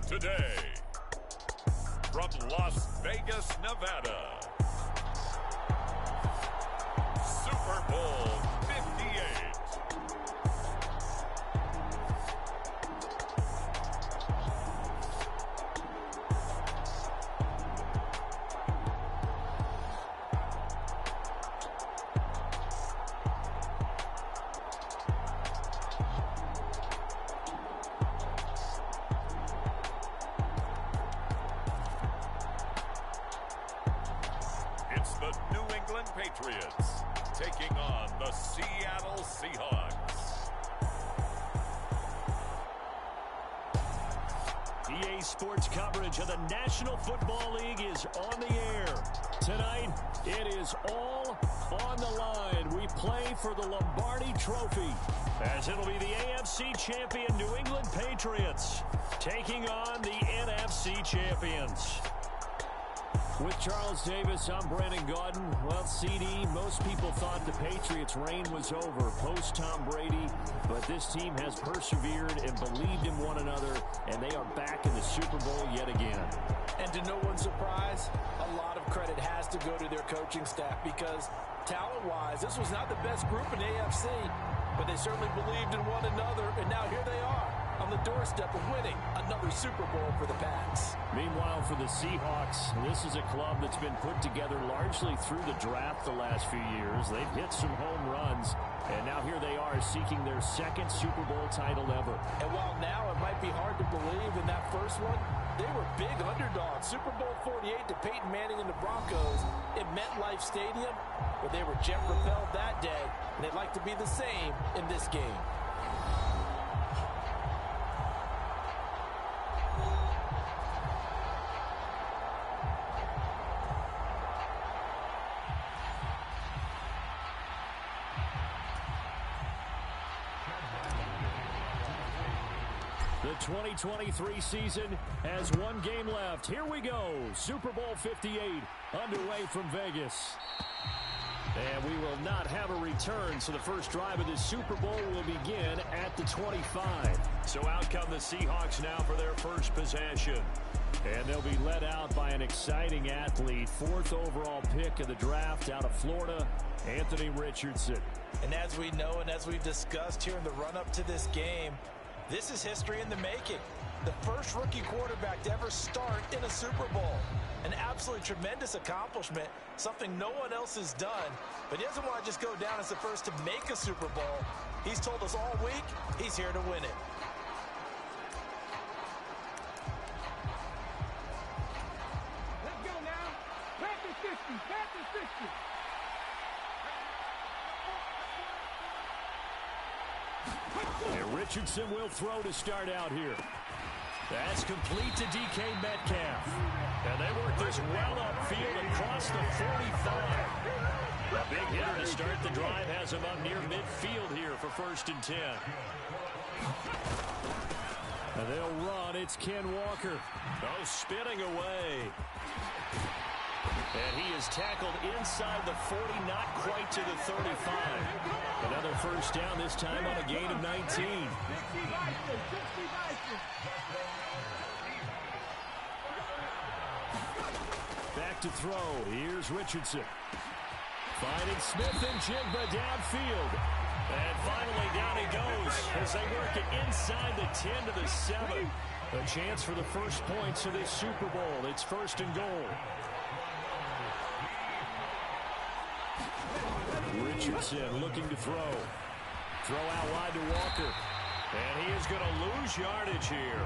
today, from Las Vegas, Nevada, Super Bowl 58. It's the New England Patriots taking on the Seattle Seahawks. EA Sports coverage of the National Football League is on the air. Tonight, it is all on the line. We play for the Lombardi Trophy, as it'll be the AFC champion New England Patriots taking on the NFC champions. With Charles Davis, I'm Brandon Gaudin. Well, CD, most people thought the Patriots' reign was over post-Tom Brady, but this team has persevered and believed in one another, and they are back in the Super Bowl yet again. And to no one's surprise, a lot of credit has to go to their coaching staff because talent-wise, this was not the best group in AFC, but they certainly believed in one another, and now here they are on the doorstep of winning another Super Bowl for the Pats. Meanwhile, for the Seahawks, this is a club that's been put together largely through the draft the last few years. They've hit some home runs, and now here they are seeking their second Super Bowl title ever. And while now it might be hard to believe in that first one, they were big underdogs. Super Bowl 48 to Peyton Manning and the Broncos at MetLife Stadium, but they were jet-propelled that day, and they'd like to be the same in this game. The 2023 season has one game left. Here we go. Super Bowl 58 underway from Vegas. And we will not have a return, so the first drive of this Super Bowl will begin at the 25. So out come the Seahawks now for their first possession. And they'll be led out by an exciting athlete, fourth overall pick of the draft out of Florida, Anthony Richardson. And as we know and as we've discussed here in the run-up to this game, this is history in the making. The first rookie quarterback to ever start in a Super Bowl. An absolutely tremendous accomplishment, something no one else has done. But he doesn't want to just go down as the first to make a Super Bowl. He's told us all week he's here to win it. Let's go now. Panther 60, Panther 60. And Richardson will throw to start out here. That's complete to DK Metcalf. And they work this well upfield across the 45. A big hitter to start the drive has him up near midfield here for 1st and 10. And they'll run. It's Ken Walker. Oh, spinning away. And he is tackled inside the 40, not quite to the 35. Another first down, this time on a gain of 19. Back to throw. Here's Richardson. Finding Smith and Jigba downfield. And finally down he goes as they work it inside the 10 to the 7. A chance for the first points of this Super Bowl. It's 1st and goal. Richardson looking to throw. Throw out wide to Walker. And he is going to lose yardage here.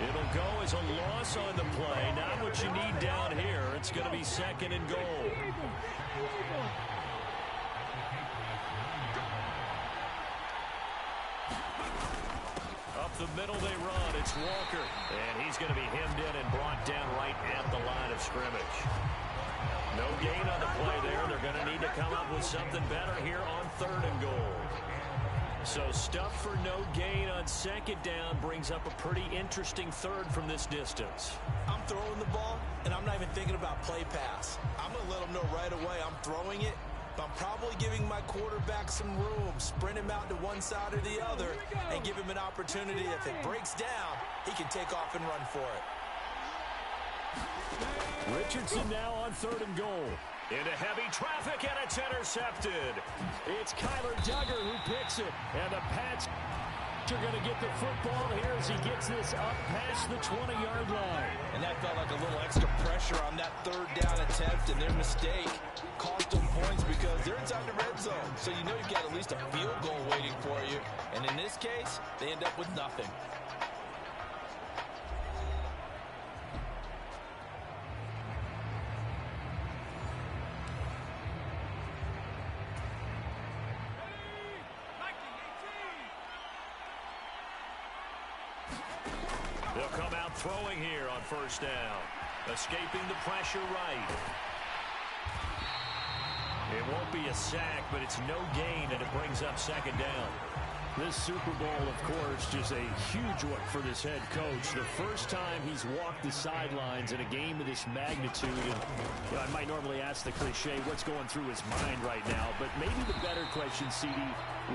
It'll go as a loss on the play. Not what you need down here. It's going to be 2nd and goal. Up the middle they run. It's Walker. And he's going to be hemmed in and brought down right at the line of scrimmage. No gain on the play there. They're going to need to come up with something better here on 3rd and goal. So stuff for no gain on 2nd down brings up a pretty interesting 3rd from this distance. I'm throwing the ball, and I'm not even thinking about play pass. I'm going to let them know right away I'm throwing it, I'm probably giving my quarterback some room, sprint him out to one side or the other, and give him an opportunity. If it breaks down, he can take off and run for it. Richardson now on 3rd and goal. Into heavy traffic, and it's intercepted. It's Kyler Duggar who picks it, and the Pats are going to get the football here as he gets this up past the 20-yard line. And that felt like a little extra pressure on that 3rd down attempt, and their mistake cost them points because they're inside the red zone. So you know you've got at least a field goal waiting for you. And in this case, they end up with nothing. They'll come out throwing here on 1st down. Escaping the pressure right. It won't be a sack, but it's no gain, and it brings up 2nd down. This Super Bowl, of course, is a huge one for this head coach. The first time he's walked the sidelines in a game of this magnitude. And you know, I might normally ask the cliche, what's going through his mind right now? But maybe the better question, CD,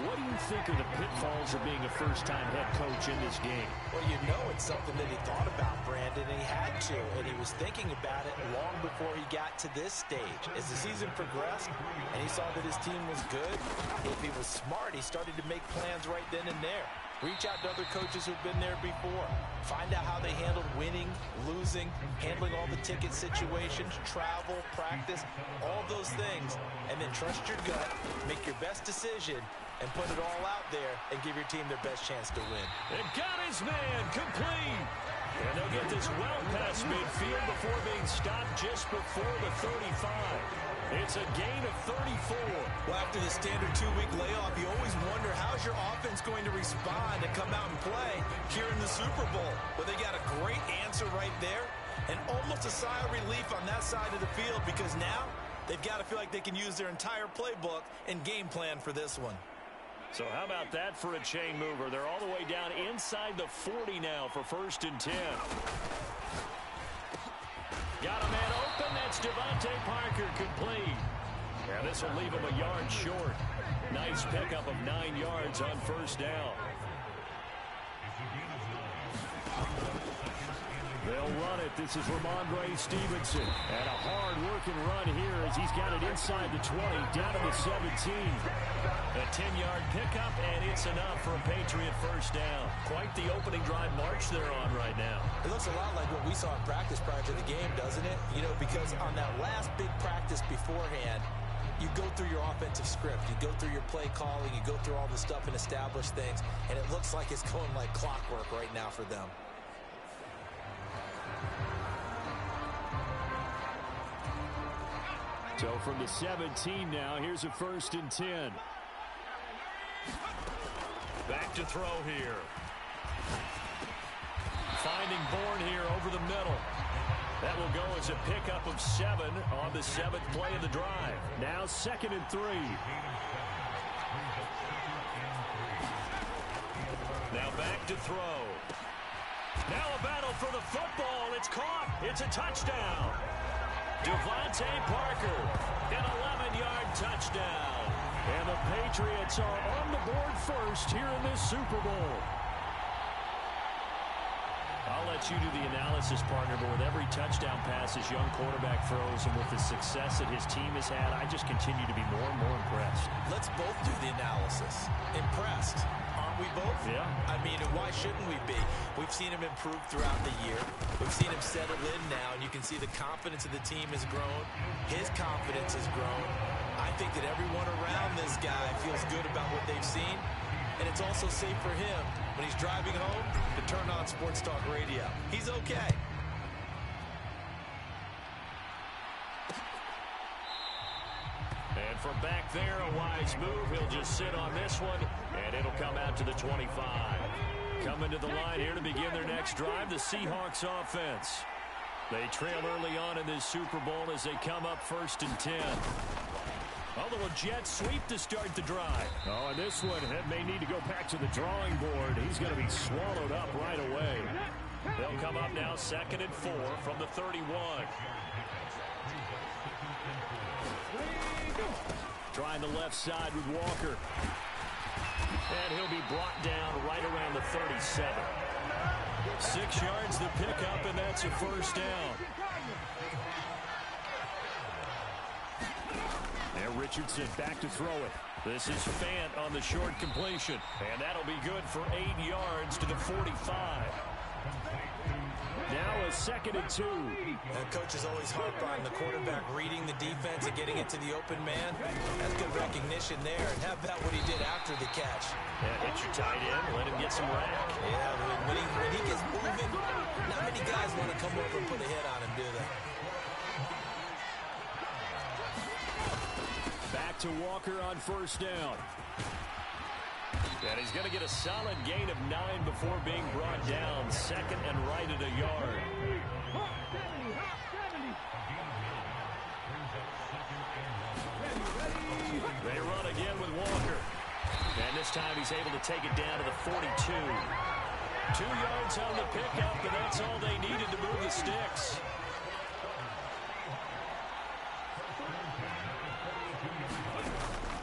what do you think are the pitfalls of being a first-time head coach in this game? Well, you know it's something that he thought about, Brandon, and he had to. And he was thinking about it long before he got to this stage. As the season progressed and he saw that his team was good, if he was smart, he started to make plans right then and there. Reach out to other coaches who've been there before. Find out how they handled winning, losing, handling all the ticket situations, travel, practice, all those things. And then trust your gut, make your best decision, and put it all out there and give your team their best chance to win. And got his man complete. And they'll get this well past midfield before being stopped just before the 35. It's a gain of 34. Well, after the standard 2-week layoff, you always wonder how's your offense going to respond and come out and play here in the Super Bowl. Well, they got a great answer right there and almost a sigh of relief on that side of the field because now they've got to feel like they can use their entire playbook and game plan for this one. So how about that for a chain mover? They're all the way down inside the 40 now for 1st and 10. Got a man open. That's Devontae Parker complete. And this will leave him a yard short. Nice pickup of 9 yards on 1st down. They'll run it. This is Ramondre Stevenson. And a hard-working run here as he's got it inside the 20, down to the 17. A 10-yard pickup, and it's enough for a Patriot 1st down. Quite the opening drive march they're on right now. It looks a lot like what we saw in practice prior to the game, doesn't it? You know, because on that last big practice beforehand, you go through your offensive script. You go through your play calling. You go through all the stuff and establish things. And it looks like it's going like clockwork right now for them. So from the 17 now, here's a 1st and 10. Back to throw here. Finding Bourne here over the middle. That will go as a pickup of 7 on the 7th play of the drive. Now 2nd and 3. Now back to throw. Now a battle for the football. It's caught. It's a touchdown. Devontae Parker, an 11-yard touchdown. And the Patriots are on the board first here in this Super Bowl. I'll let you do the analysis, partner, but with every touchdown pass this young quarterback throws and with the success that his team has had, I just continue to be more and more impressed. Let's both do the analysis. Impressed. Aren't we both? Yeah. I mean, why shouldn't we be? We've seen him improve throughout the year. We've seen him settle in now, and you can see the confidence of the team has grown. His confidence has grown. I think that everyone around this guy feels good about what they've seen, and it's also safe for him when he's driving home to turn on Sports Talk Radio. He's okay. And from back there, a wise move. He'll just sit on this one, and it'll come out to the 25. Coming to the line here to begin their next drive, the Seahawks offense. They trail early on in this Super Bowl as they come up 1st and 10. A little jet sweep to start the drive. Oh, and this one may need to go back to the drawing board. He's going to be swallowed up right away. They'll come up now 2nd and 4 from the 31. Trying the left side with Walker. And he'll be brought down right around the 37. 6 yards the pickup, and that's a first down. And Richardson back to throw it. This is Fant on the short completion. And that'll be good for 8 yards to the 45. Now a 2nd and 2. And coaches always harp on the quarterback reading the defense and getting it to the open man. That's good recognition there. And how about what he did after the catch? Yeah, hit your tight end, let him get some rack. Yeah, when he gets moving, not many guys want to come over and put a hit on him, do they? Back to Walker on first down. And he's going to get a solid gain of 9 before being brought down. 2nd and right at a yard. They run again with Walker. And this time he's able to take it down to the 42. 2 yards on the pickup, and that's all they needed to move the sticks.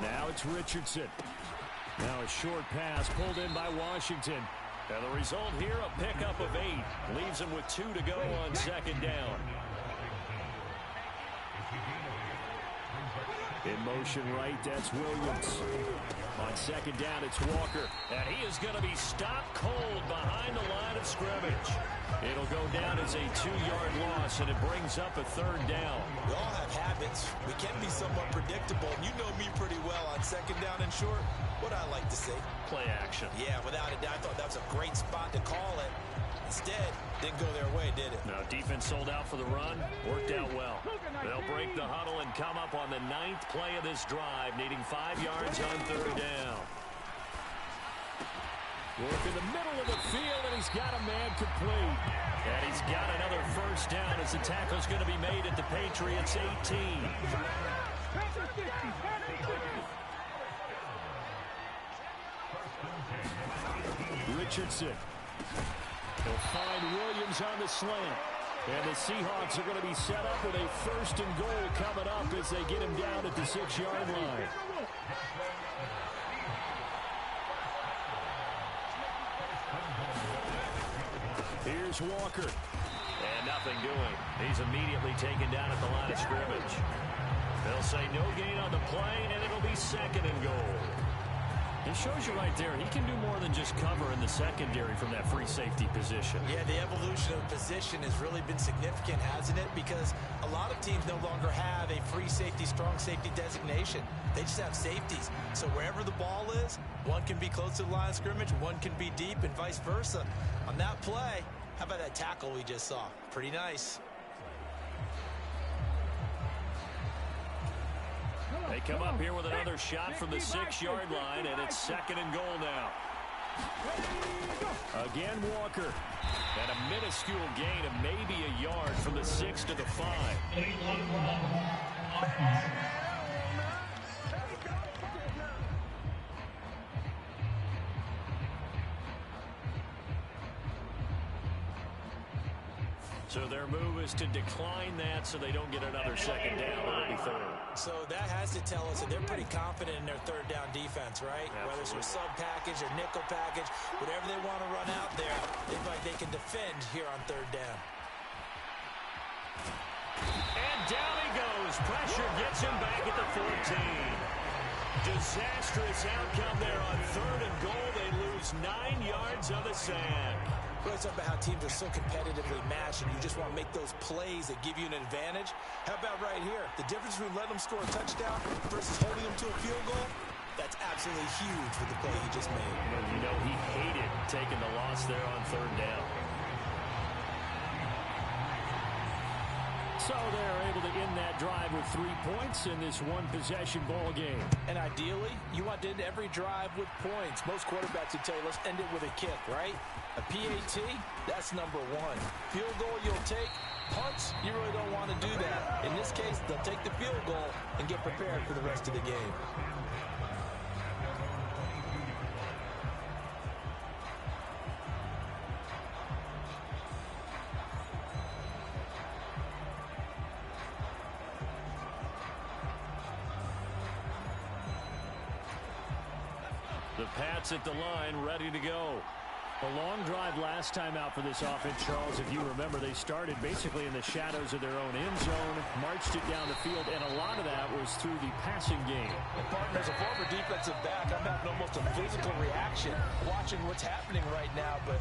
Now it's Richardson. Now a short pass pulled in by Washington. And the result here, a pickup of 8. Leaves him with 2 to go on 2nd down. In motion right, that's Williams. On 2nd down, it's Walker. And he is going to be stopped cold behind the line of scrimmage. It'll go down as a 2-yard loss, and it brings up a 3rd down. We all have habits. We can be somewhat predictable. And you know me pretty well on 2nd down and short. What I like to say? Play action. Yeah, without a doubt. I thought that was a great spot to call it. Instead, didn't go their way, did it? No, defense sold out for the run. Worked out well. They'll break the huddle and come up on the 9th play of this drive, needing 5 yards on 3rd down. Work in the middle of the field, and he's got a man complete. And he's got another first down as the tackle's going to be made at the Patriots 18. Richardson. He'll find Williams on the slant. And the Seahawks are going to be set up with a 1st and goal coming up as they get him down at the 6-yard line. Here's Walker. And nothing doing. He's immediately taken down at the line of scrimmage. They'll say no gain on the play, and it'll be 2nd and goal. It shows you right there, he can do more than just cover in the secondary from that free safety position. Yeah, the evolution of position has really been significant, hasn't it? Because a lot of teams no longer have a free safety, strong safety designation. They just have safeties. So wherever the ball is, one can be close to the line of scrimmage, one can be deep, and vice versa. On that play, how about that tackle we just saw? Pretty nice. They come up here with another shot from the 6-yard line, and it's 2nd and goal now. Again, Walker. And a minuscule gain of maybe a yard from the 6 to the 5. So their move is to decline that so they don't get another 2nd down. It'll be 3rd. So that has to tell us that they're pretty confident in their 3rd down defense, right? Absolutely. Whether it's a sub package or nickel package, whatever they want to run out there, they feel like they can defend here on 3rd down. And down he goes. Pressure gets him back at the 14. Disastrous outcome there on 3rd and goal. They lose 9 yards on the sack. It's about how teams are so competitively matched and you just want to make those plays that give you an advantage. How about right here? The difference between letting them score a touchdown versus holding them to a field goal, that's absolutely huge with the play he just made. You know, he hated taking the loss there on 3rd down. So they're able to end that drive with 3 points in this one-possession ball game. And ideally, you want to end every drive with points. Most quarterbacks would tell you, let's end it with a kick, right? A PAT, that's number 1. Field goal you'll take. Punts, you really don't want to do that. In this case, they'll take the field goal and get prepared for the rest of the game. The Pats at the line, ready to go. A long drive last time out for this offense, Charles. If you remember, they started basically in the shadows of their own end zone, marched it down the field, and a lot of that was through the passing game. And partner, as a former defensive back, I'm having almost a physical reaction watching what's happening right now. But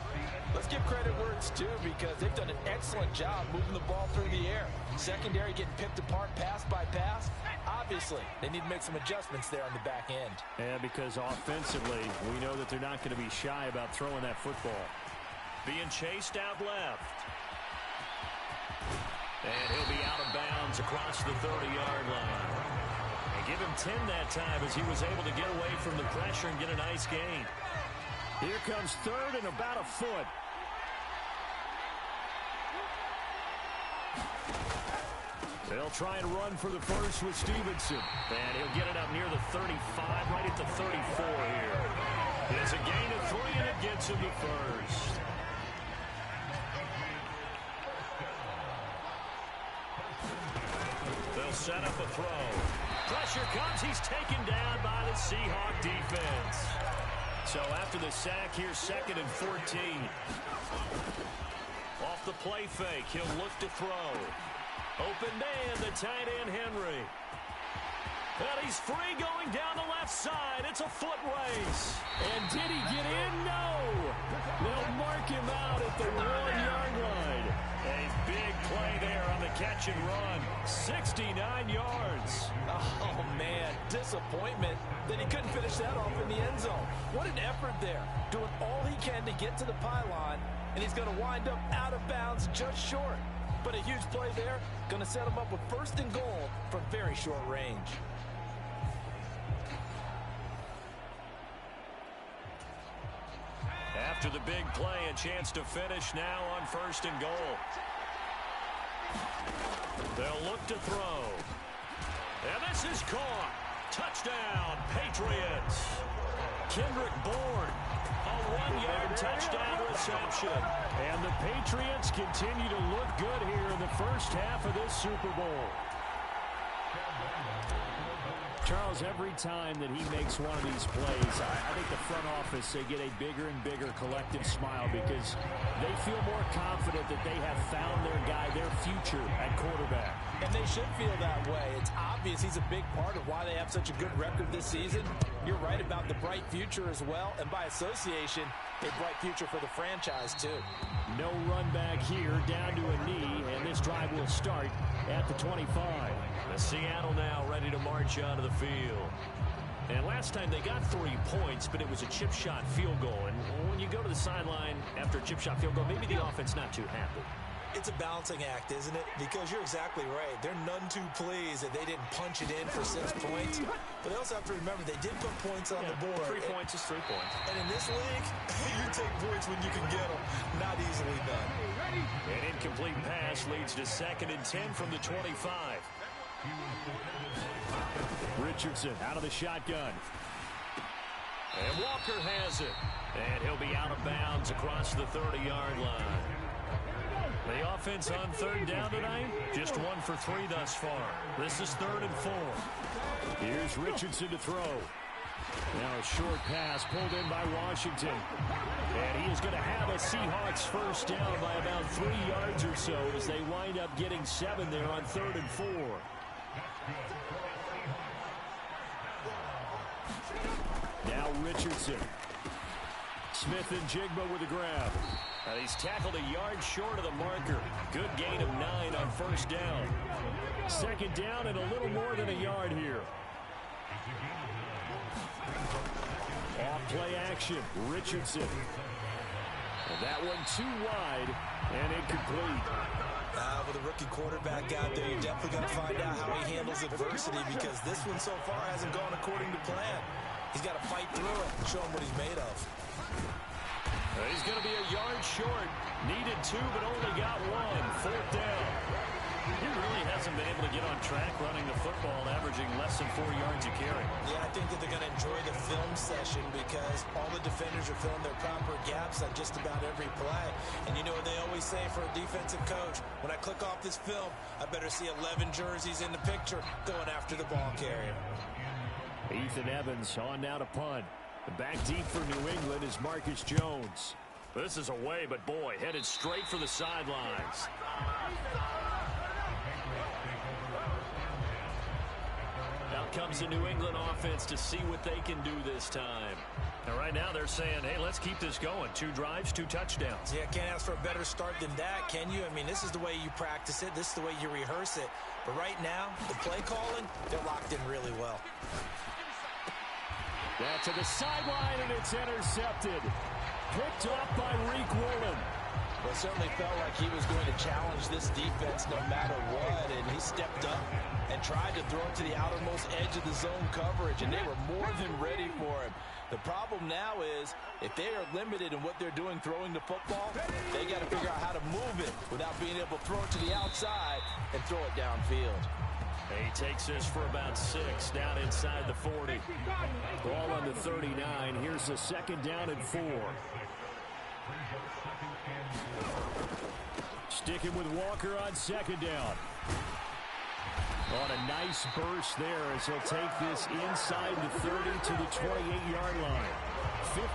let's give credit where it's due, because they've done an excellent job moving the ball through the air. Secondary getting picked apart pass by pass. Obviously, they need to make some adjustments there on the back end. Yeah, because offensively, we know that they're not going to be shy about throwing that football. Being chased out left. And he'll be out of bounds across the 30-yard line. And give him 10 that time as he was able to get away from the pressure and get a nice gain. Here comes third and about a foot. They'll try and run for the first with Stevenson. And he'll get it up near the 35, right at the 34 here. It's a gain of 3, and it gets him to first. They'll set up a throw. Pressure comes. He's taken down by the Seahawk defense. So after the sack, here's 2nd and 14. Off the play fake, he'll look to throw. Open man, the tight end, Henry. And he's free going down the left side. It's a foot race. And did he get in? No. They'll mark him out at the 1-yard line. A big play there on the catch and run. 69 yards. Oh, man, disappointment that he couldn't finish that off in the end zone. What an effort there. Doing all he can to get to the pylon, and he's going to wind up out of bounds just short. But a huge play there, going to set him up with 1st and goal from very short range. After the big play, a chance to finish now on 1st and goal. They'll look to throw. And this is caught. Touchdown, Patriots. Kendrick Bourne. A 1-yard touchdown reception. And the Patriots continue to look good here in the first half of this Super Bowl. Charles, every time that he makes one of these plays, I think the front office, they get a bigger and bigger collective smile because they feel more confident that they have found their guy, their future at quarterback. And they should feel that way. It's obvious he's a big part of why they have such a good record this season. You're right about the bright future as well, and by association, a bright future for the franchise too. No run back here, down to a knee, and this drive will start at the 25. The Seattle now ready to march onto the field. And last time they got 3 points, but it was a chip shot field goal. And when you go to the sideline after a chip shot field goal, maybe the offense not too happy. It's a balancing act, isn't it? Because you're exactly right. They're none too pleased that they didn't punch it in for 6 points. But they also have to remember they did put points on the board. 3 points is 3 points. And in this league, you take points when you can get them. Not easily done. An incomplete pass leads to 2nd and 10 from the 25. Richardson out of the shotgun. And Walker has it. And he'll be out of bounds across the 30-yard line. The offense on 3rd down tonight, just 1 for 3 thus far. This is 3rd and 4. Here's Richardson to throw. Now a short pass pulled in by Washington. And he is going to have a Seahawks first down by about 3 yards or so as they wind up getting 7 there on 3rd and 4. Now Richardson. Smith and Jigba with a grab. He's tackled a yard short of the marker. Good gain of 9 on 1st down. 2nd down and a little more than a yard here. Off play action. Richardson. And that one too wide and incomplete. With a rookie quarterback out there, you're definitely going to find out how he handles adversity because this one so far hasn't gone according to plan. He's got to fight through it and show him what he's made of. He's going to be a yard short. Needed 2, but only got 1. 4th down. He really hasn't been able to get on track running the football, averaging less than 4 yards a carry. Yeah, I think that they're going to enjoy the film session because all the defenders are filling their proper gaps on just about every play. And you know what they always say for a defensive coach? When I click off this film, I better see 11 jerseys in the picture going after the ball carrier. Ethan Evans on now to punt. Back deep for New England is Marcus Jones. This is away, but boy, headed straight for the sidelines. Out comes the New England offense to see what they can do this time. And right now they're saying, hey, let's keep this going. 2 drives, 2 touchdowns. Yeah, can't ask for a better start than that, can you? I mean, this is the way you practice it. This is the way you rehearse it. But right now, the play calling, they're locked in really well. That to the sideline, and it's intercepted. Picked up by Reek Woolen. Well, it certainly felt like he was going to challenge this defense no matter what, and he stepped up and tried to throw it to the outermost edge of the zone coverage, and they were more than ready for him. The problem now is, if they are limited in what they're doing throwing the football, they got to figure out how to move it without being able to throw it to the outside and throw it downfield. He takes this for about 6 down inside the 40. Ball on the 39. Here's the 2nd down and 4. Sticking with Walker on 2nd down. On a nice burst there as he'll take this inside the 30 to the 28-yard line.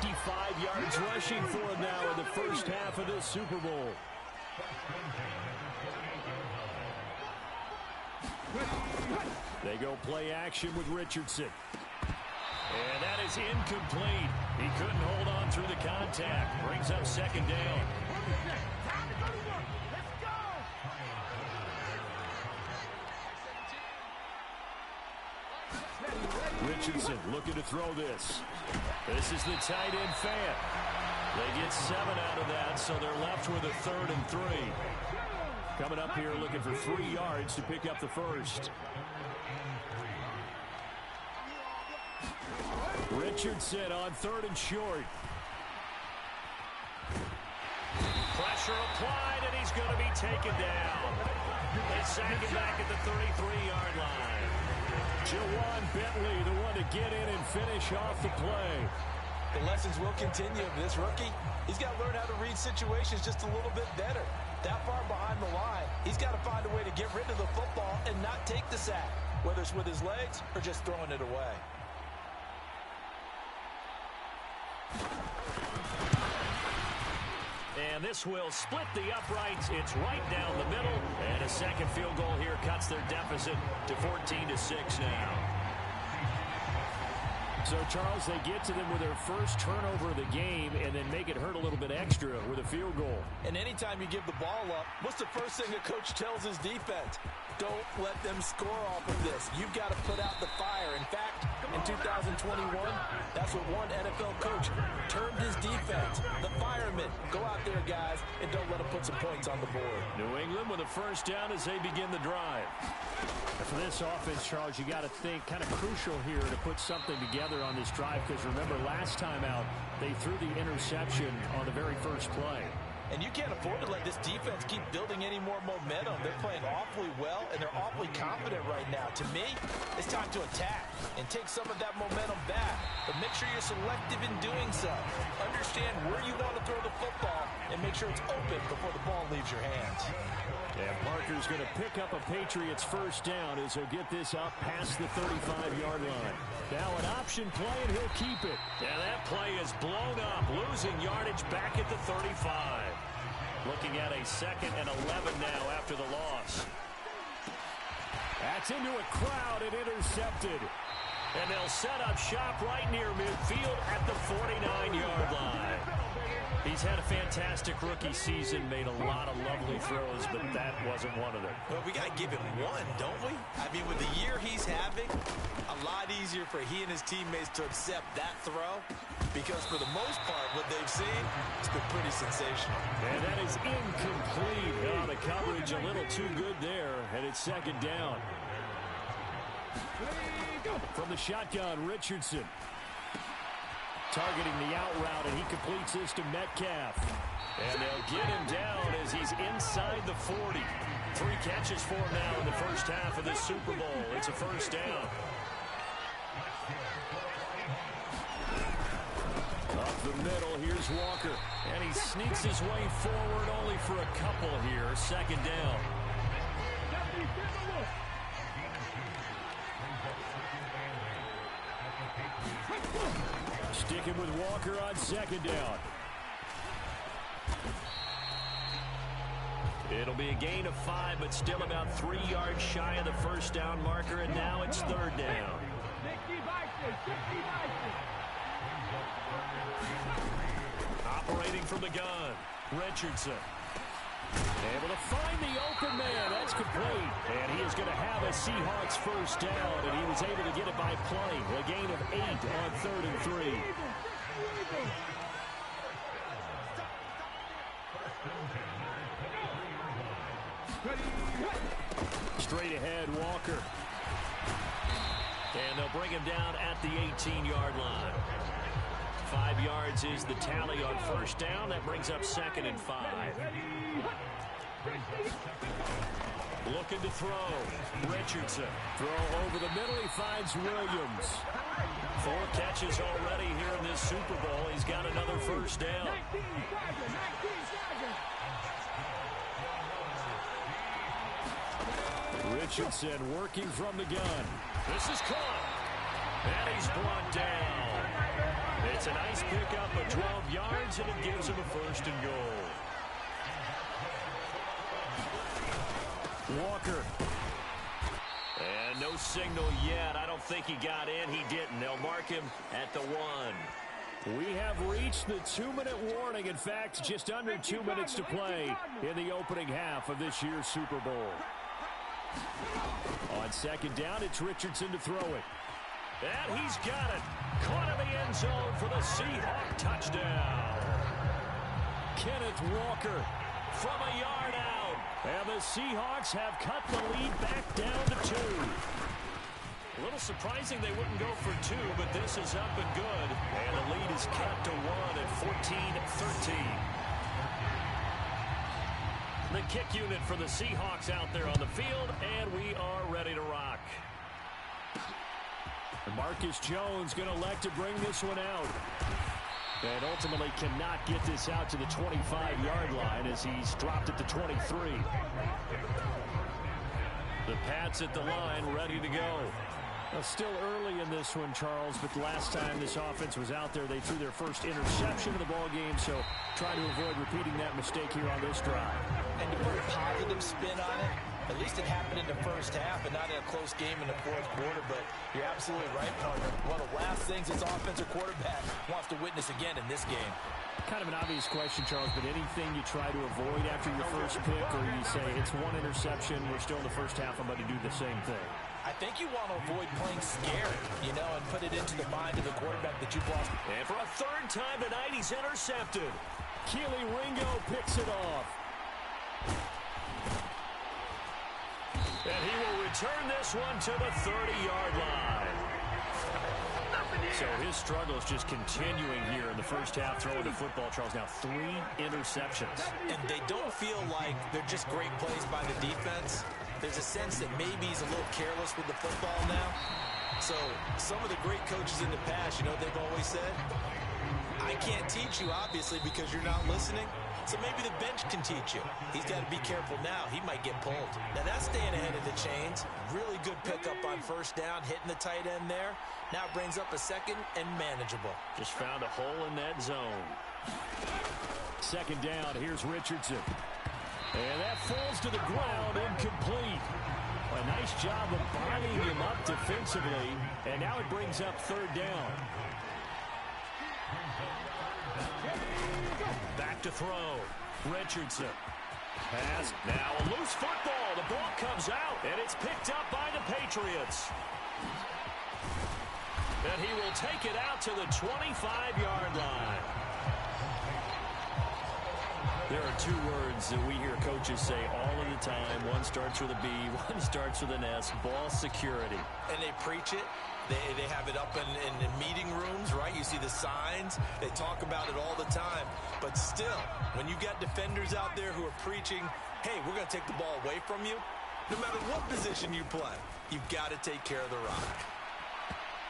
55 yards rushing for him now in the first half of this Super Bowl. They go play action with Richardson. And that is incomplete. He couldn't hold on through the contact. Brings up 2nd down. Richardson looking to throw this. This is the tight end fan. They get 7 out of that, so they're left with a 3rd and 3. Coming up here looking for 3 yards to pick up the first. Richardson on 3rd and short. Pressure applied, and he's going to be taken down. They sack him back at the 33-yard line. Jawan Bentley, the one to get in and finish off the play. The lessons will continue. This rookie, he's got to learn how to read situations just a little bit better. That far behind the line, he's got to find a way to get rid of the football and not take the sack, whether it's with his legs or just throwing it away. And this will split the uprights. It's right down the middle. And a 2nd field goal here cuts their deficit to 14-6 now. So, Charles, they get to them with their first turnover of the game and then make it hurt a little bit extra with a field goal. And anytime you give the ball up, what's the first thing a coach tells his defense? Don't let them score off of this. You've got to put out the fire. In fact, in 2021, that's what one NFL coach termed his defense. The firemen. Go out there, guys, and don't let them put some points on the board. New England with a 1st down as they begin the drive. For this offense, Charles, you got to think kind of crucial here to put something together on this drive, because remember last time out they threw the interception on the very first play. And you can't afford to let this defense keep building any more momentum. They're playing awfully well, and they're awfully confident right now. To me, it's time to attack and take some of that momentum back. But make sure you're selective in doing so. Understand where you want to throw the football and make sure it's open before the ball leaves your hands. And Parker's going to pick up a Patriots 1st down as he'll get this up past the 35-yard line. Now an option play, and he'll keep it. And that play is blown up, losing yardage back at the 35. Looking at a 2nd and 11 now after the loss. That's into a crowd and intercepted. And they'll set up shop right near midfield at the 49-yard line. He's had a fantastic rookie season, made a lot of lovely throws, but that wasn't one of them. Well, we got to give him one, don't we? I mean, with the year he's having, a lot easier for he and his teammates to accept that throw, because for the most part, what they've seen, it's been pretty sensational. And that is incomplete. Oh, the coverage a little too good there, and it's 2nd down. From the shotgun, Richardson. Targeting the out route, and he completes this to Metcalf. And they'll get him down as he's inside the 40. 3 catches for him now in the first half of this Super Bowl. It's a 1st down. Up the middle, here's Walker. And he sneaks his way forward only for a couple here. 2nd down. Sticking with Walker on second down. It'll be a gain of 5, but still about 3 yards shy of the first down marker, and now it's third down. Operating from the gun, Richardson. Able to find the open man. That's complete. And he is going to have a Seahawks first down, and he was able to get it by play. A gain of 8 on 3rd and 3. Straight ahead, Walker. And they'll bring him down at the 18-yard line. 5 yards is the tally on first down. That brings up 2nd and 5. Looking to throw. Richardson. Throw over the middle. He finds Williams. 4 catches already here in this Super Bowl. He's got another first down. Richardson working from the gun. This is caught. And he's brought down. It's a nice pickup of 12 yards, and it gives him a first and goal. Walker. And no signal yet. I don't think he got in. He didn't. They'll mark him at the 1. We have reached the 2-minute warning. In fact, just under 2 minutes to play in the opening half of this year's Super Bowl. On second down, it's Richardson to throw it. And he's got it. Caught in the end zone for the Seahawk touchdown. Kenneth Walker from a yard out. And the Seahawks have cut the lead back down to 2. A little surprising they wouldn't go for 2, but this is up and good. And the lead is cut to 1 at 14-13. The kick unit for the Seahawks out there on the field, and we are ready to rock. Marcus Jones going to elect to bring this one out. And ultimately cannot get this out to the 25-yard line as he's dropped at the 23. The Pats at the line, ready to go. Well, still early in this one, Charles, but the last time this offense was out there, they threw their first interception of the ball game, so trying to avoid repeating that mistake here on this drive. And to put a positive spin on it, at least it happened in the first half and not in a close game in the fourth quarter, but you're absolutely right, partner. One of the last things this offensive quarterback wants to witness again in this game. Kind of an obvious question, Charles, but anything you try to avoid after your first pick, or you say it's 1 interception, we're still in the first half, I'm going to do the same thing? I think you want to avoid playing scared, and put it into the mind of the quarterback that you've lost. And for a 3rd time tonight, he's intercepted. Keely Ringo picks it off. And he will return this one to the 30-yard line. So his struggle is just continuing here in the first half throwing the football, Charles. Now 3 interceptions. And they don't feel like they're just great plays by the defense. There's a sense that maybe he's a little careless with the football now. So some of the great coaches in the past, they've always said, I can't teach you, obviously, because you're not listening. So maybe the bench can teach you. He's got to be careful now. He might get pulled. Now that's staying ahead of the chains. Really good pickup on first down, hitting the tight end there. Now brings up a 2nd and manageable. Just found a hole in that zone. 2nd down, here's Richardson. And that falls to the ground, incomplete. A nice job of bodying him up defensively. And now it brings up 3rd down. Back to throw. Richardson. Pass. Now a loose football. The ball comes out, and it's picked up by the Patriots. And he will take it out to the 25-yard line. There are 2 words that we hear coaches say all of the time. One starts with a B, one starts with an S. Ball security. And they preach it. They have it up in meeting rooms, right? You see the signs. They talk about it all the time. But still, when you've got defenders out there who are preaching, hey, we're going to take the ball away from you, no matter what position you play, you've got to take care of the rock.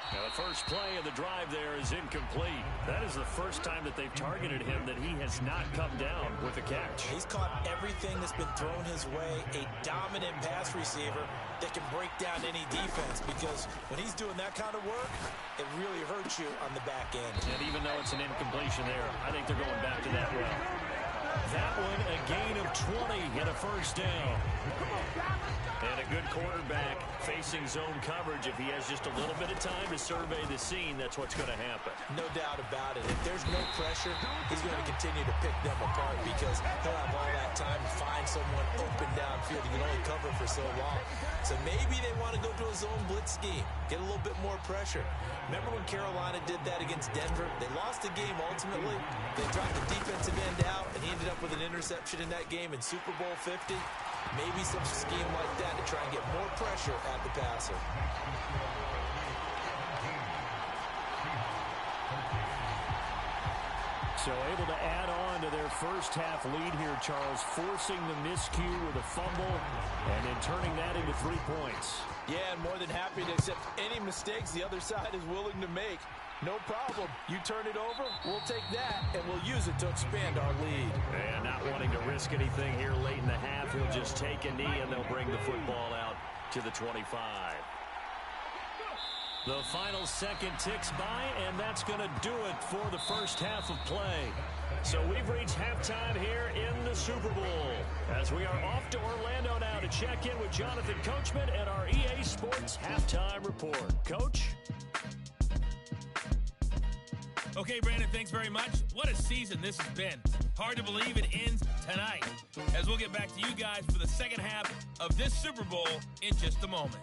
Now the first play of the drive there is incomplete. That is the first time that they've targeted him that he has not come down with a catch. He's caught everything that's been thrown his way. A dominant pass receiver that can break down any defense, because when he's doing that kind of work, it really hurts you on the back end. And even though it's an incompletion there, I think they're going back to that route. That one, a gain of 20 and a first down. And a good quarterback facing zone coverage. If he has just a little bit of time to survey the scene, that's what's going to happen. No doubt about it. If there's no pressure, he's going to continue to pick them apart, because he'll have all that time to find someone open downfield. He can only cover for so long. So maybe they want to go to a zone blitz scheme, get a little bit more pressure. Remember when Carolina did that against Denver? They lost the game ultimately. They dropped the defensive end out, and he ended up with an interception in that game in Super Bowl 50. Maybe some scheme like that to try and get more pressure at the passer. So able to add on to their first half lead here, Charles, forcing the miscue with a fumble and then turning that into 3 points. Yeah, and more than happy to accept any mistakes the other side is willing to make. No problem. You turn it over, we'll take that, and we'll use it to expand our lead. And not wanting to risk anything here late in the half, he'll just take a knee, and they'll bring the football out to the 25. The final second ticks by, and that's going to do it for the first half of play. So we've reached halftime here in the Super Bowl, as we are off to Orlando now to check in with Jonathan Coachman and our EA Sports Halftime Report. Coach? Okay, Brandon, thanks very much. What a season this has been. Hard to believe it ends tonight, as we'll get back to you guys for the second half of this Super Bowl in just a moment.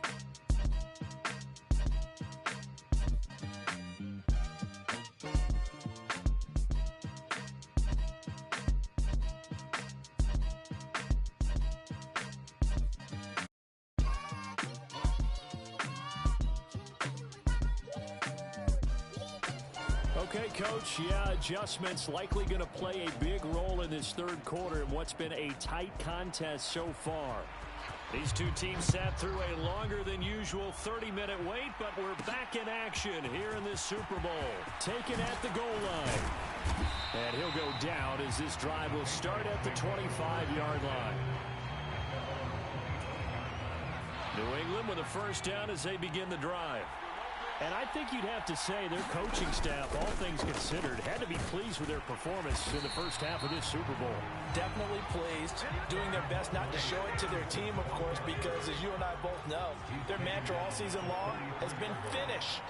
Okay, Coach, yeah, adjustments likely going to play a big role in this third quarter in what's been a tight contest so far. These two teams sat through a longer than usual 30-minute wait, but we're back in action here in this Super Bowl. Taken at the goal line. And he'll go down as this drive will start at the 25-yard line. New England with a first down as they begin the drive. And I think you'd have to say their coaching staff, all things considered, had to be pleased with their performance in the first half of this Super Bowl. Definitely pleased, doing their best not to show it to their team, of course, because as you and I both know, their mantra all season long has been finish.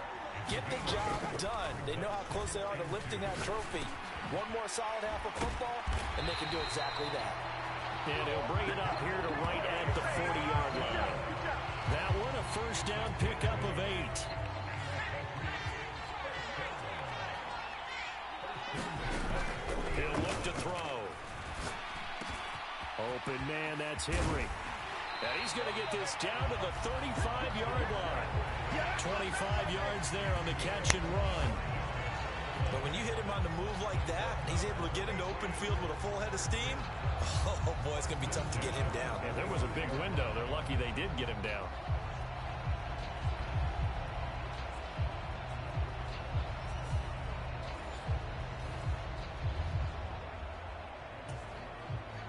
Get the job done. They know how close they are to lifting that trophy. One more solid half of football, and they can do exactly that. And he'll bring it up here to right at the 40-yard line. That one, a first down pickup of 8. He'll look to throw. Open man, that's Henry. And he's going to get this down to the 35-yard line. 25 yards there on the catch and run. But when you hit him on the move like that, he's able to get into open field with a full head of steam. Oh, boy, it's going to be tough to get him down. And there was a big window. They're lucky they did get him down.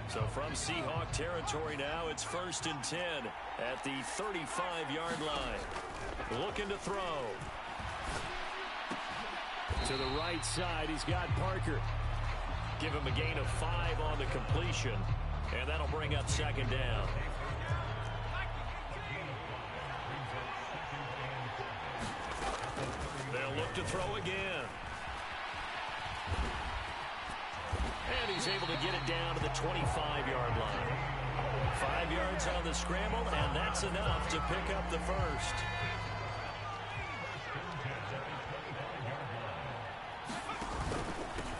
So from Seahawk territory now, it's 1st and 10 at the 35-yard line. Looking to throw. To the right side, he's got Parker. Give him a gain of 5 on the completion, and that'll bring up second down. They'll look to throw again. And he's able to get it down to the 25-yard line. 5 yards on the scramble, and that's enough to pick up the first.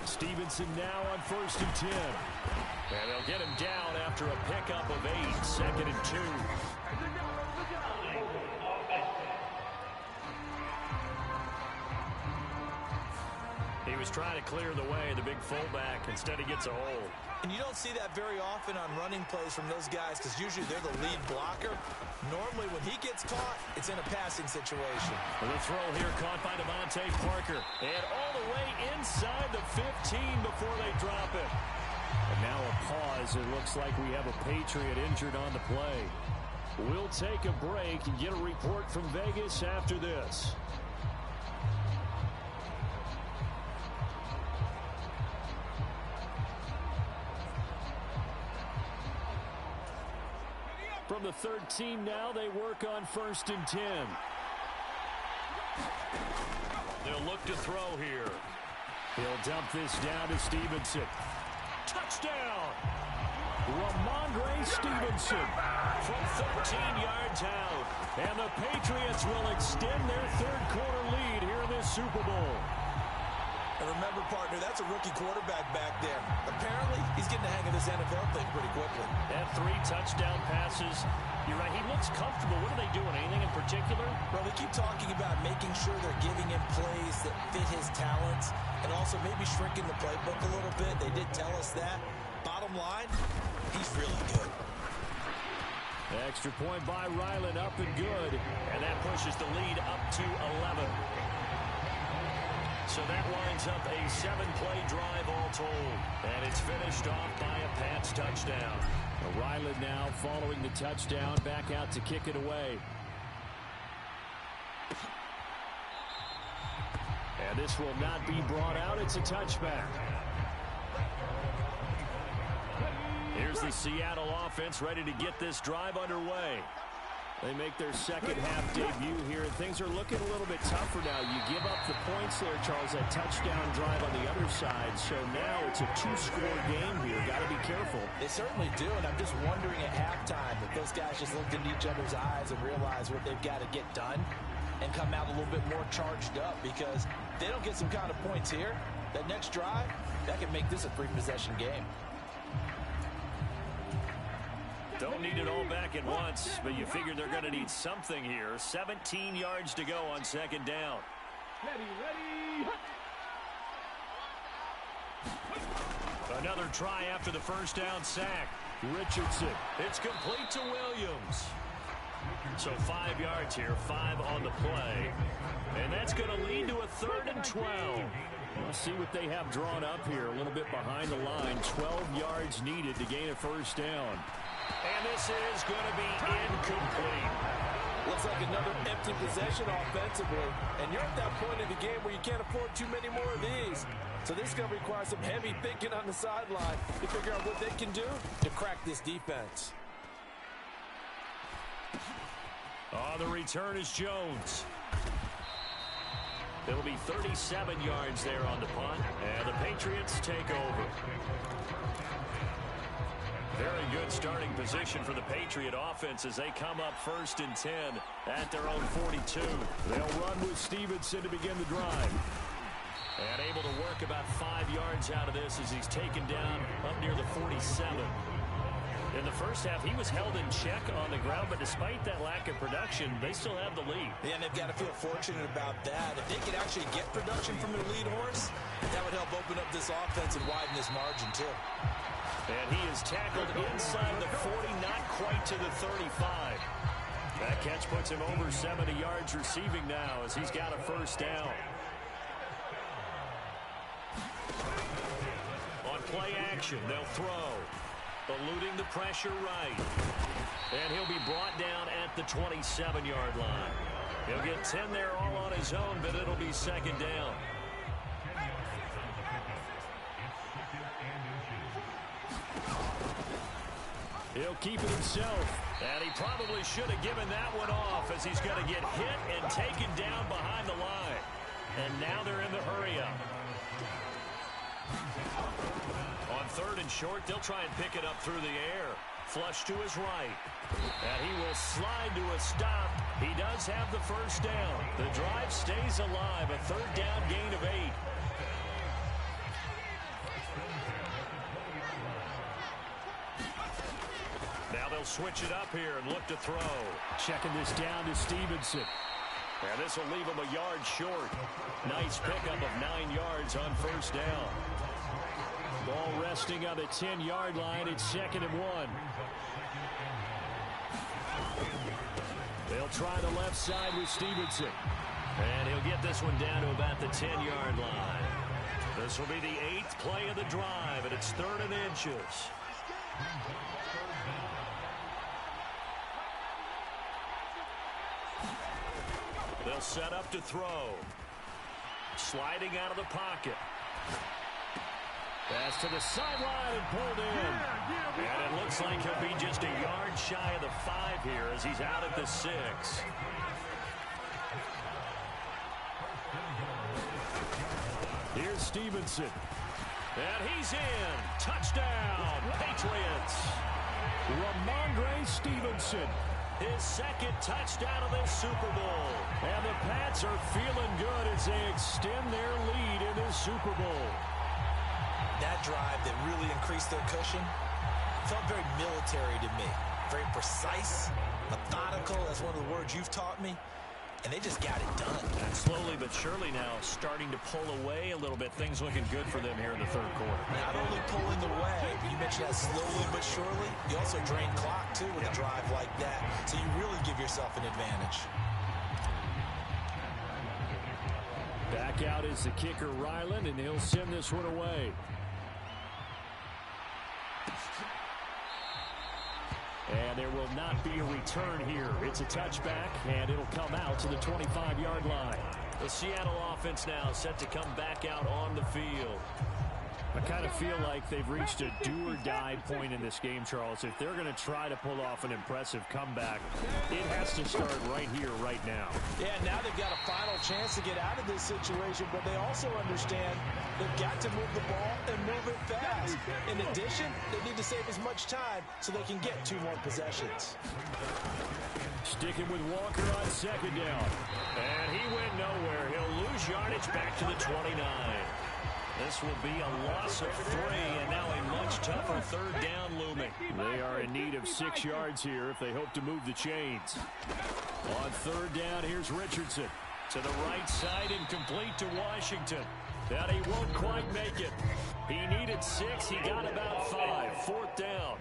Stevenson now on 1st and 10. And they'll get him down after a pickup of 8, 2nd and 2. He He was trying to clear the way, the big fullback. Instead, he gets a hold. And you don't see that very often on running plays from those guys because usually they're the lead blocker. Normally, when he gets caught, it's in a passing situation. The throw here caught by Devontae Parker. And all the way inside the 15 before they drop it. And now a pause. It looks like we have a Patriot injured on the play. We'll take a break and get a report from Vegas after this. From the 13 now, they work on 1st and 10. They'll look to throw here. He'll dump this down to Stevenson. Touchdown! Ramondre Stevenson from 13 yards out. And the Patriots will extend their third-quarter lead here in this Super Bowl. And remember, partner, that's a rookie quarterback back there. Apparently, he's getting the hang of this NFL thing pretty quickly. And 3 touchdown passes. You're right, he looks comfortable. What are they doing? Anything in particular? Well, they keep talking about making sure they're giving him plays that fit his talents and also maybe shrinking the playbook a little bit. They did tell us that. Bottom line, he's really good. Extra point by Ryland, up and good. And that pushes the lead up to 11. So that winds up a 7-play drive all told. And it's finished off by a Pats touchdown. Ryland now following the touchdown, back out to kick it away. And this will not be brought out. It's a touchback. Here's the Seattle offense ready to get this drive underway. They make their second half debut here, and things are looking a little bit tougher now. You give up the points there, Charles, that touchdown drive on the other side. So now it's a 2-score game here. Got to be careful. They certainly do, and I'm just wondering at halftime if those guys just looked into each other's eyes and realized what they've got to get done and come out a little bit more charged up, because if they don't get some kind of points here, that next drive, that can make this a 3-possession game. Don't need it all back at once, but you figure they're going to need something here. 17 yards to go on 2nd down. Ready. Another try after the first down sack. Richardson. It's complete to Williams. So 5 yards here, 5 on the play. And that's going to lead to a 3rd and 12. We'll see what they have drawn up here. A little bit behind the line. 12 yards needed to gain a first down. And this is going to be incomplete. Looks like another empty possession offensively. And you're at that point in the game where you can't afford too many more of these. So this is going to require some heavy thinking on the sideline to figure out what they can do to crack this defense. On the return is Jones. It'll be 37 yards there on the punt. And the Patriots take over. Very good starting position for the Patriot offense as they come up 1st and 10 at their own 42. They'll run with Stevenson to begin the drive. And able to work about 5 yards out of this as he's taken down up near the 47. In the first half, he was held in check on the ground, but despite that lack of production, they still have the lead. Yeah, and they've got to feel fortunate about that. If they could actually get production from their lead horse, that would help open up this offense and widen this margin, too. And he is tackled inside the 40, not quite to the 35. That catch puts him over 70 yards receiving now as he's got a first down. On play action, they'll throw. Eluding the pressure right. And he'll be brought down at the 27-yard line. He'll get 10 there all on his own, but it'll be 2nd down. He'll keep it himself. And he probably should have given that one off as he's going to get hit and taken down behind the line. And now they're in the hurry-up. On 3rd and short, they'll try and pick it up through the air. Flush to his right. And he will slide to a stop. He does have the first down. The drive stays alive. A 3rd down gain of 8. Now they'll switch it up here and look to throw. Checking this down to Stevenson. And this will leave him a yard short. Nice pickup of 9 yards on first down. Ball resting on the 10-yard line. It's 2nd and 1. They'll try the left side with Stevenson. And he'll get this one down to about the 10-yard line. This will be the 8th play of the drive, and it's 3rd and inches. They'll set up to throw. Sliding out of the pocket. Pass to the sideline and pulled in. And it looks like he'll be just a yard shy of the 5 here as he's out at the 6. Here's Stevenson. And he's in. Touchdown, Patriots. Ramondre Stevenson. His 2nd touchdown of this Super Bowl. And the Pats are feeling good as they extend their lead in this Super Bowl. That drive that really increased their cushion felt very military to me. Very precise, methodical. That's one of the words you've taught me. And they just got it done. And slowly but surely now starting to pull away a little bit. Things looking good for them here in the 3rd quarter. Not only pulling away, but you mentioned that slowly but surely. You also drain clock, too, with a drive like that. So you really give yourself an advantage. Back out is the kicker, Ryland, and he'll send this one away. And there will not be a return here. It's a touchback, and it'll come out to the 25-yard line. The Seattle offense now set to come back out on the field. I kind of feel like they've reached a do-or-die point in this game, Charles. If they're going to try to pull off an impressive comeback, it has to start right here, right now. Yeah, now they've got a final chance to get out of this situation, but they also understand they've got to move the ball and move it fast. In addition, they need to save as much time so they can get 2 more possessions. Sticking with Walker on 2nd down. And he went nowhere. He'll lose yardage back to the 29. This will be a loss of 3, and now a much tougher 3rd down looming. They are in need of 6 yards here if they hope to move the chains. On 3rd down, here's Richardson. To the right side, incomplete to Washington. That he won't quite make it. He needed 6. He got about 5. 4th down.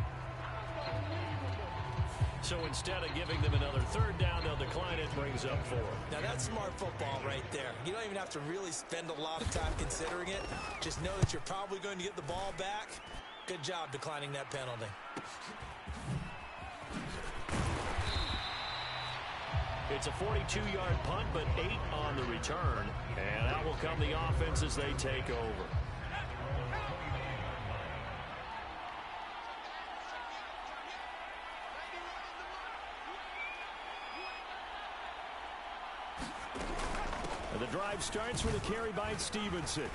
So instead of giving them another 3rd down, they'll decline it, brings up 4. Now that's smart football right there. You don't even have to really spend a lot of time considering it. Just know that you're probably going to get the ball back. Good job declining that penalty. It's a 42-yard punt, but 8 on the return. And out will come the offense as they take over. The drive starts with a carry by Stevenson.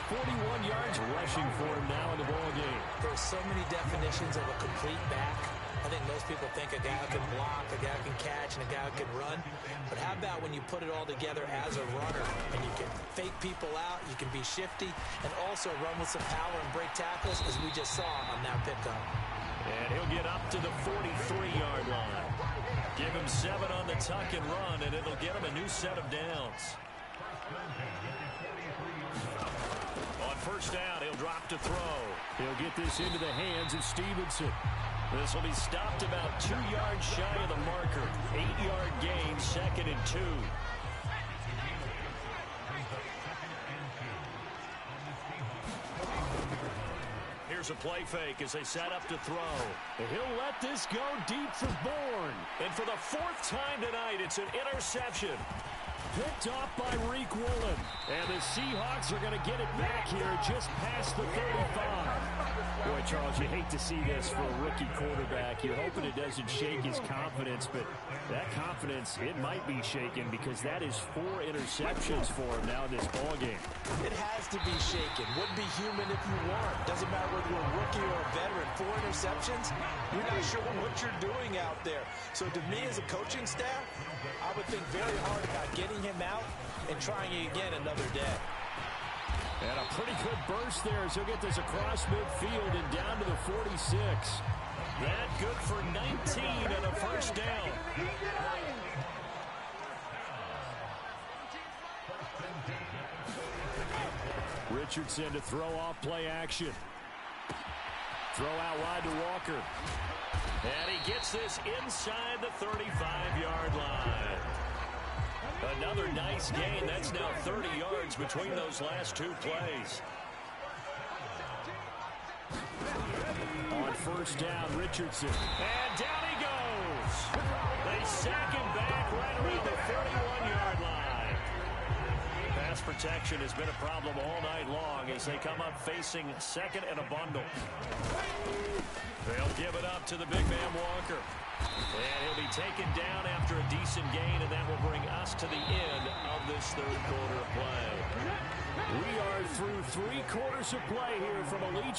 41 yards rushing for him now in the ball game. There's so many definitions of a complete back. I think most people think a guy who can block, a guy who can catch, and a guy who can run. But how about when you put it all together as a runner and you can fake people out, you can be shifty, and also run with some power and break tackles, as we just saw on that pickup. And he'll get up to the 43-yard line. Give him 7 on the tuck and run, and it'll get him a new set of downs. On 1st down, he'll drop to throw. He'll get this into the hands of Stevenson. This will be stopped about 2 yards shy of the marker. 8-yard gain, 2nd and 2. Here's a play fake as they set up to throw. He'll let this go deep for Bourne. And for the 4th time tonight, it's an interception. Picked off by Reek Woolen. And the Seahawks are going to get it back here just past the 35. Boy, Charles, you hate to see this for a rookie quarterback. You're hoping it doesn't shake his confidence, but that confidence, it might be shaken because that is 4 interceptions for him now in this ballgame. It has to be shaken. Wouldn't be human if you weren't. Doesn't matter whether you're a rookie or a veteran. 4 interceptions, you're not sure what you're doing out there. So to me as a coaching staff, I would think very hard about getting him out and trying it again another day. And a pretty good burst there as he'll get this across midfield and down to the 46. That good for 19 and a 1st down. Richardson to throw off play action. Throw out wide to Walker. And he gets this inside the 35-yard line. Another nice gain. That's now 30 yards between those last two plays. On first down, Richardson. And down he goes. They sack him back right around the 31-yard line. Pass protection has been a problem all night long as they come up facing second and a bundle. They'll give it up to the big man Walker. And he'll be taken down after a decent gain, and that will bring us to the end of this third quarter of play. We are through 3 quarters of play here from Allegiant.